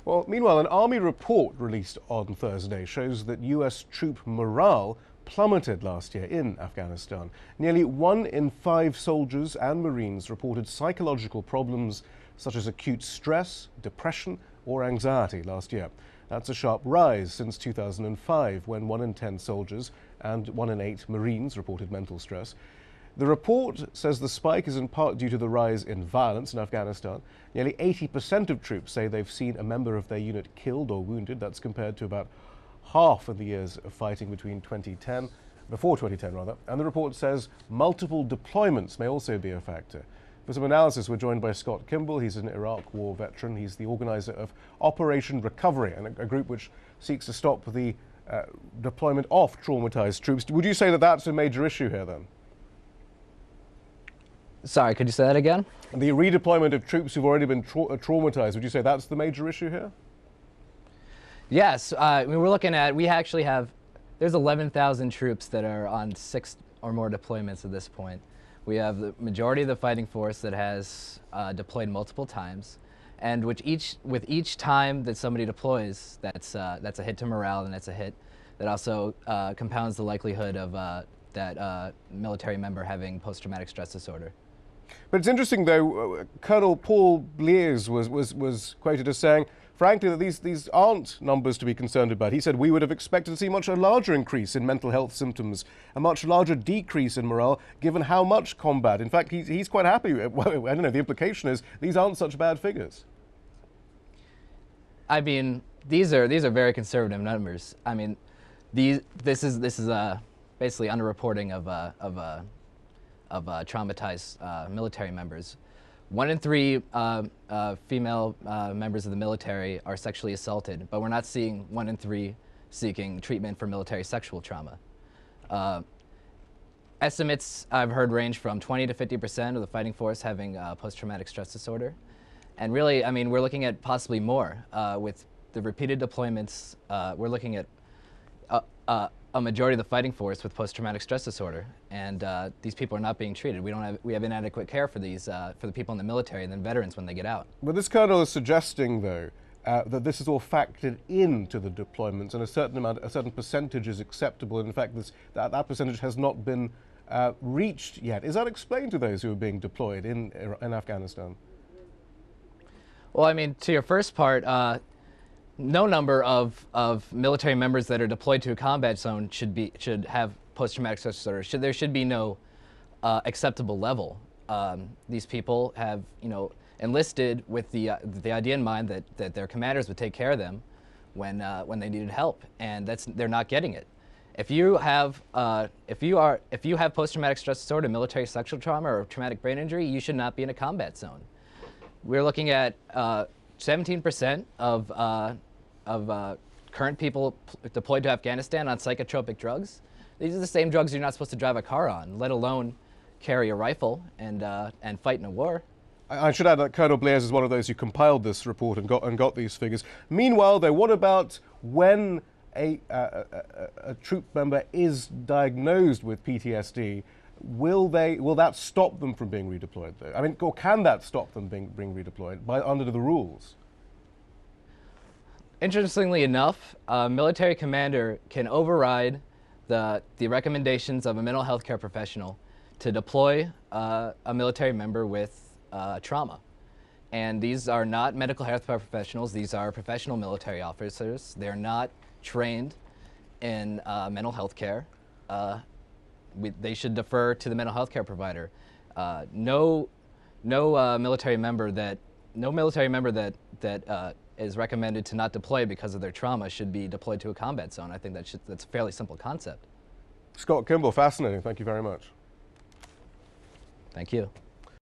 Well, meanwhile, an Army report released on Thursday shows that U.S. troop morale plummeted last year in Afghanistan. Nearly 1 in 5 soldiers and Marines reported psychological problems such as acute stress, depression, or anxiety last year. That's a sharp rise since 2005, when 1 in 10 soldiers and 1 in 8 Marines reported mental stress. The report says the spike is in part due to the rise in violence in Afghanistan. Nearly 80% of troops say they've seen a member of their unit killed or wounded. That's compared to about half of the years of fighting before 2010 rather. And the report says multiple deployments may also be a factor. For some analysis, we're joined by Scott Kimball. He's an Iraq War veteran. He's the organizer of Operation Recovery, a group which seeks to stop the deployment of traumatized troops. Would you say that that's a major issue here then? Sorry, could you say that again? The redeployment of troops who've already been traumatized, would you say that's the major issue here? Yes, we're looking at, there's 11,000 troops that are on 6 or more deployments at this point. We have the majority of the fighting force that has deployed multiple times, and with each time that somebody deploys, that's a hit to morale, and that's a hit that also compounds the likelihood of that military member having post-traumatic stress disorder. But it's interesting, though, Colonel Paul Bliers was quoted as saying, frankly, that these aren't numbers to be concerned about. He said we would have expected to see much a larger increase in mental health symptoms, a much larger decrease in morale, given how much combat. In fact, he's quite happy. Well, I don't know, the implication is these aren't such bad figures. I mean, these are very conservative numbers. I mean, this is basically underreporting of traumatized military members. 1 in 3 female members of the military are sexually assaulted, but we're not seeing 1 in 3 seeking treatment for military sexual trauma. Estimates I've heard range from 20 to 50% of the fighting force having post-traumatic stress disorder. And really, I mean, we're looking at possibly more. With the repeated deployments, we're looking at a majority of the fighting force with post-traumatic stress disorder, and these people are not being treated. We have inadequate care for the people in the military and then veterans when they get out. But this colonel is suggesting, though, that this is all factored into the deployments, and a certain percentage is acceptable. In fact, that percentage has not been reached yet. Is that explained to those who are being deployed in Afghanistan? Well, I mean, to your first part, no number of military members that are deployed to a combat zone should have post-traumatic stress disorder. There should be no acceptable level. These people have, enlisted with the idea in mind that their commanders would take care of them when they needed help, and they're not getting it. If you have post-traumatic stress disorder, military sexual trauma, or traumatic brain injury, you should not be in a combat zone. We're looking at 17% of current people deployed to Afghanistan on psychotropic drugs. These are the same drugs you're not supposed to drive a car on, let alone carry a rifle and fight in a war. I should add that Colonel Bliers is one of those who compiled this report and got these figures. Meanwhile, though, what about when a troop member is diagnosed with PTSD? Will that stop them from being redeployed, though? I mean, or can that stop them being redeployed under the rules? Interestingly enough, a military commander can override the recommendations of a mental health care professional to deploy a military member with trauma. And these are not medical health professionals. These are professional military officers. They're not trained in mental health care. They should defer to the mental health care provider. No military member that is recommended to not deploy because of their trauma should be deployed to a combat zone. I think that's a fairly simple concept. Scott Kimball, fascinating. Thank you very much. Thank you.